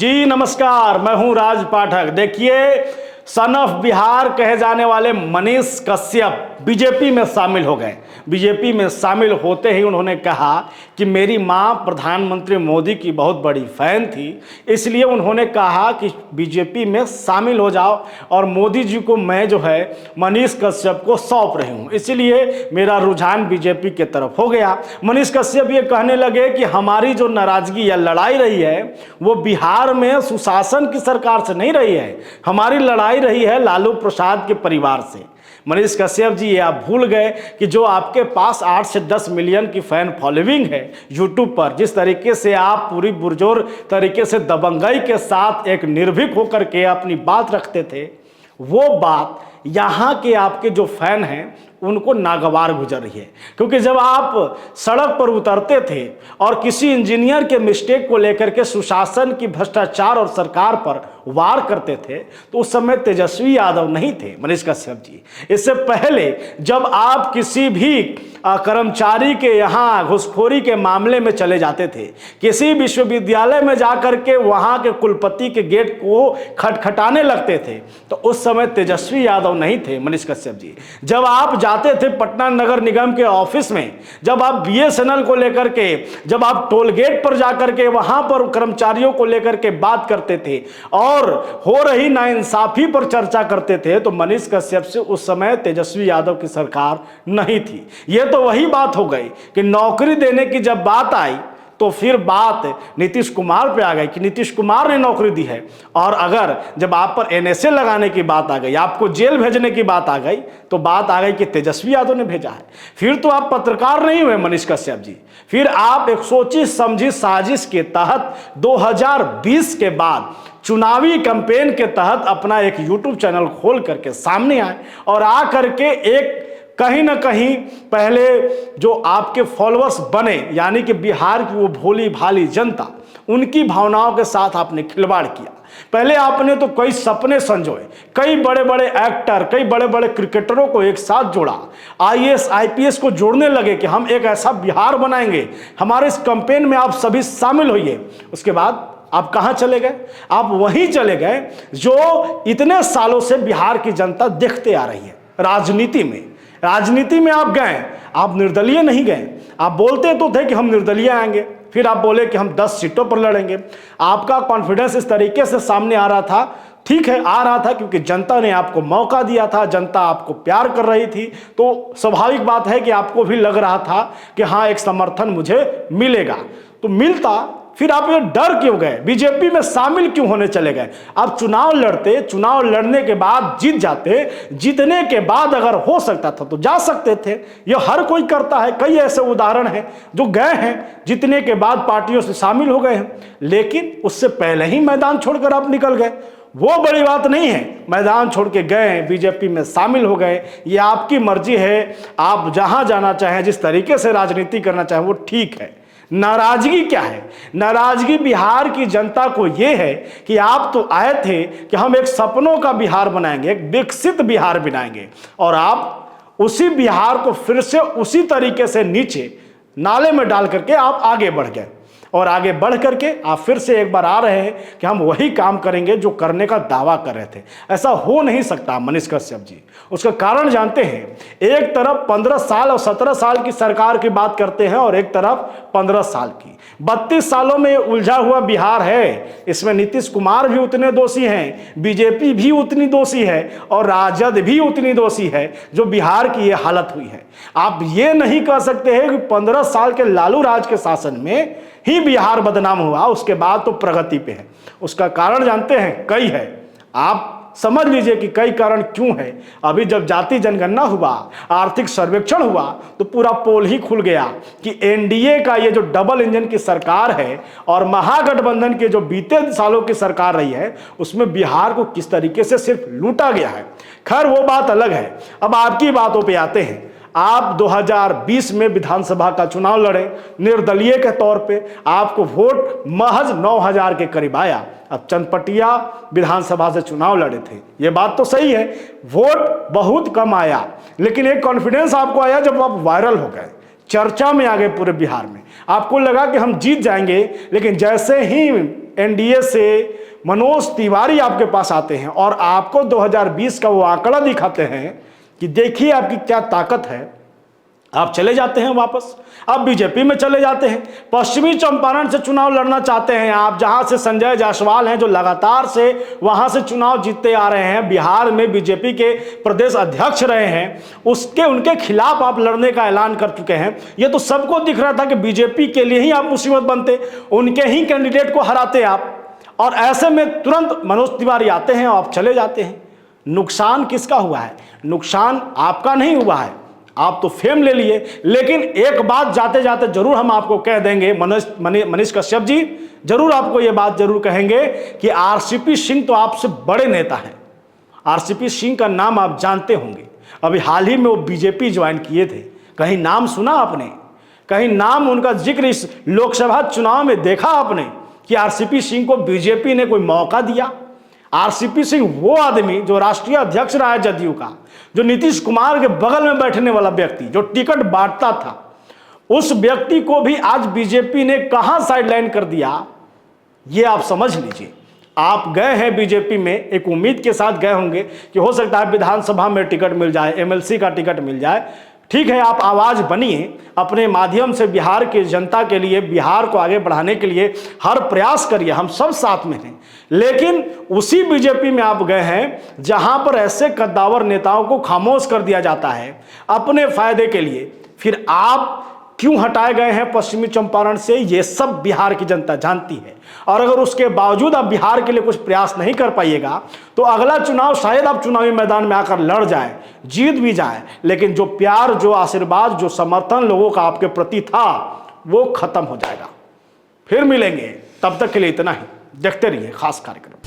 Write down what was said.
जी नमस्कार, मैं हूं राज पाठक। देखिए, सन ऑफ बिहार कहे जाने वाले मनीष कश्यप बीजेपी में शामिल हो गए। बीजेपी में शामिल होते ही उन्होंने कहा कि मेरी मां प्रधानमंत्री मोदी की बहुत बड़ी फैन थी, इसलिए उन्होंने कहा कि बीजेपी में शामिल हो जाओ और मोदी जी को मैं जो है मनीष कश्यप को सौंप रही हूं, इसलिए मेरा रुझान बीजेपी के तरफ हो गया। मनीष कश्यप ये कहने लगे कि हमारी जो नाराजगी या लड़ाई रही है वो बिहार में सुशासन की सरकार से नहीं रही है, हमारी लड़ाई रही है लालू प्रसाद के परिवार से। मनीष कश्यप जी, ये आप भूल गए कि जो आपके पास 8 से 10 मिलियन की फैन फॉलोइंग है यूट्यूब पर, जिस तरीके से आप पूरी पुरजोर तरीके से दबंगई के साथ एक निर्भीक होकर के अपनी बात रखते थे, वो बात यहाँ के आपके जो फैन हैं उनको नागवार गुजर रही है। क्योंकि जब आप सड़क पर उतरते थे और किसी इंजीनियर के मिस्टेक को लेकर के सुशासन की भ्रष्टाचार और सरकार पर वार करते थे, तो उस समय तेजस्वी यादव नहीं थे मनीष कश्यप जी। इससे पहले जब आप किसी भी कर्मचारी के यहाँ घूसखोरी के मामले में चले जाते थे, किसी विश्वविद्यालय में जाकर के वहाँ के कुलपति के गेट को खटखटाने लगते थे, तो उस समय तेजस्वी यादव नहीं थे मनीष कश्यप जी। जब आप जाते थे पटना नगर निगम के ऑफिस में, जब आप बीएसएनएल को लेकर के, जब आप टोल गेट पर जाकर के वहां पर कर्मचारियों को लेकर के बात करते थे और हो रही नाइंसाफी पर चर्चा करते थे, तो मनीष कश्यप से उस समय तेजस्वी यादव की सरकार नहीं थी। यह तो वही बात हो गई कि नौकरी देने की जब बात आई तो फिर बात नीतीश कुमार पे आ गई कि नीतीश कुमार ने नौकरी दी है, और अगर जब आप पर एनएसए लगाने की बात आ गई, आपको जेल भेजने की बात आ गई, तो बात आ गई कि तेजस्वी यादव ने भेजा है। फिर तो आप पत्रकार नहीं हुए मनीष कश्यप जी, फिर आप एक सोची समझी साजिश के तहत 2020 के बाद चुनावी कैंपेन के तहत अपना एक यूट्यूब चैनल खोल करके सामने आए और आ करके एक कहीं ना कहीं पहले जो आपके फॉलोअर्स बने, यानी कि बिहार की वो भोली भाली जनता, उनकी भावनाओं के साथ आपने खिलवाड़ किया। पहले आपने तो कई सपने संजोए, कई बड़े बड़े एक्टर, कई बड़े बड़े क्रिकेटरों को एक साथ जोड़ा, आईएएस आईपीएस को जोड़ने लगे कि हम एक ऐसा बिहार बनाएंगे, हमारे इस कैंपेन में आप सभी शामिल होइए। उसके बाद आप कहां चले गए? आप वहीं चले गए जो इतने सालों से बिहार की जनता देखते आ रही है। राजनीति में आप गए, आप निर्दलीय नहीं गए। आप बोलते तो थे कि हम निर्दलीय आएंगे, फिर आप बोले कि हम 10 सीटों पर लड़ेंगे। आपका कॉन्फिडेंस इस तरीके से सामने आ रहा था, ठीक है आ रहा था, क्योंकि जनता ने आपको मौका दिया था, जनता आपको प्यार कर रही थी, तो स्वाभाविक बात है कि आपको भी लग रहा था कि हाँ एक समर्थन मुझे मिलेगा। तो मिलता, फिर आप ये डर क्यों गए? बीजेपी में शामिल क्यों होने चले गए? आप चुनाव लड़ते, चुनाव लड़ने के बाद जीत जाते, जीतने के बाद अगर हो सकता था तो जा सकते थे। ये हर कोई करता है, कई ऐसे उदाहरण हैं जो गए हैं जीतने के बाद पार्टियों से शामिल हो गए हैं, लेकिन उससे पहले ही मैदान छोड़कर आप निकल गए। वो बड़ी बात नहीं है, मैदान छोड़ के गए, बीजेपी में शामिल हो गए, ये आपकी मर्जी है। आप जहां जाना चाहें, जिस तरीके से राजनीति करना चाहें, वो ठीक है। नाराजगी क्या है? नाराजगी बिहार की जनता को यह है कि आप तो आए थे कि हम एक सपनों का बिहार बनाएंगे, एक विकसित बिहार बनाएंगे, और आप उसी बिहार को फिर से उसी तरीके से नीचे नाले में डाल करके आप आगे बढ़ गए। और आगे बढ़ करके आप फिर से एक बार आ रहे हैं कि हम वही काम करेंगे जो करने का दावा कर रहे थे। ऐसा हो नहीं सकता मनीष कश्यप जी। उसका कारण जानते हैं, एक तरफ 15 साल और 17 साल की सरकार की बात करते हैं और एक तरफ 15 साल की। 32 सालों में उलझा हुआ बिहार है, इसमें नीतीश कुमार भी उतने दोषी हैं, बीजेपी भी उतनी दोषी है और राजद भी उतनी दोषी है जो बिहार की ये हालत हुई है। आप ये नहीं कह सकते हैं कि 15 साल के लालू राज के शासन में ही बिहार बदनाम हुआ, उसके बाद तो प्रगति पे है। उसका कारण जानते हैं, कई है। आप समझ लीजिए कि कई कारण क्यों है। अभी जब जाति जनगणना हुआ, आर्थिक सर्वेक्षण हुआ, तो पूरा पोल ही खुल गया कि एनडीए का ये जो डबल इंजन की सरकार है और महागठबंधन के जो बीते सालों की सरकार रही है, उसमें बिहार को किस तरीके से सिर्फ लूटा गया है। खैर वो बात अलग है। अब आपकी बातों पे आते हैं। आप 2020 में विधानसभा का चुनाव लड़े निर्दलीय के तौर पे, आपको वोट महज 9000 के करीब आया। अब चनपटिया विधानसभा से चुनाव लड़े थे, ये बात तो सही है, वोट बहुत कम आया, लेकिन एक कॉन्फिडेंस आपको आया जब आप वायरल हो गए। चर्चा में आ गए पूरे बिहार में। आपको लगा कि हम जीत जाएंगे, लेकिन जैसे ही एनडीए से मनोज तिवारी आपके पास आते हैं और आपको 2020 का वो आंकड़ा दिखाते हैं कि देखिए आपकी क्या ताकत है, आप चले जाते हैं वापस, आप बीजेपी में चले जाते हैं। पश्चिमी चंपारण से चुनाव लड़ना चाहते हैं आप, जहां से संजय जायसवाल हैं जो लगातार से वहां से चुनाव जीतते आ रहे हैं, बिहार में बीजेपी के प्रदेश अध्यक्ष रहे हैं, उनके खिलाफ आप लड़ने का ऐलान कर चुके हैं। ये तो सबको दिख रहा था कि बीजेपी के लिए ही आप मुसीबत बनते, उनके ही कैंडिडेट को हराते आप, और ऐसे में तुरंत मनोज तिवारी आते हैं और आप चले जाते हैं। नुकसान किसका हुआ है? नुकसान आपका नहीं हुआ है, आप तो फेम ले लिए। लेकिन एक बात जाते जाते जरूर हम आपको कह देंगे, मनीष कश्यप जी जरूर आपको यह बात जरूर कहेंगे कि आरसीपी सिंह तो आपसे बड़े नेता हैं। आरसीपी सिंह का नाम आप जानते होंगे, अभी हाल ही में वो बीजेपी ज्वाइन किए थे, कहीं नाम सुना आपने? कहीं नाम उनका जिक्र इस लोकसभा चुनाव में देखा आपने कि आरसीपी सिंह को बीजेपी ने कोई मौका दिया? आरसीपी सिंह वो आदमी जो राष्ट्रीय अध्यक्ष रहा है जदयू का, जो नीतीश कुमार के बगल में बैठने वाला व्यक्ति, जो टिकट बांटता था, उस व्यक्ति को भी आज बीजेपी ने कहां साइडलाइन कर दिया, ये आप समझ लीजिए। आप गए हैं बीजेपी में एक उम्मीद के साथ गए होंगे कि हो सकता है विधानसभा में टिकट मिल जाए, एमएलसी का टिकट मिल जाए। ठीक है, आप आवाज बनिए, अपने माध्यम से बिहार की जनता के लिए, बिहार को आगे बढ़ाने के लिए हर प्रयास करिए, हम सब साथ में हैं। लेकिन उसी बीजेपी में आप गए हैं जहां पर ऐसे कद्दावर नेताओं को खामोश कर दिया जाता है अपने फायदे के लिए। फिर आप क्यों हटाए गए हैं पश्चिमी चंपारण से, ये सब बिहार की जनता जानती है। और अगर उसके बावजूद आप बिहार के लिए कुछ प्रयास नहीं कर पाइएगा तो अगला चुनाव शायद आप चुनावी मैदान में आकर लड़ जाए, जीत भी जाए, लेकिन जो प्यार, जो आशीर्वाद, जो समर्थन लोगों का आपके प्रति था वो खत्म हो जाएगा। फिर मिलेंगे, तब तक के लिए इतना ही। देखते रहिए खास कार्यक्रम।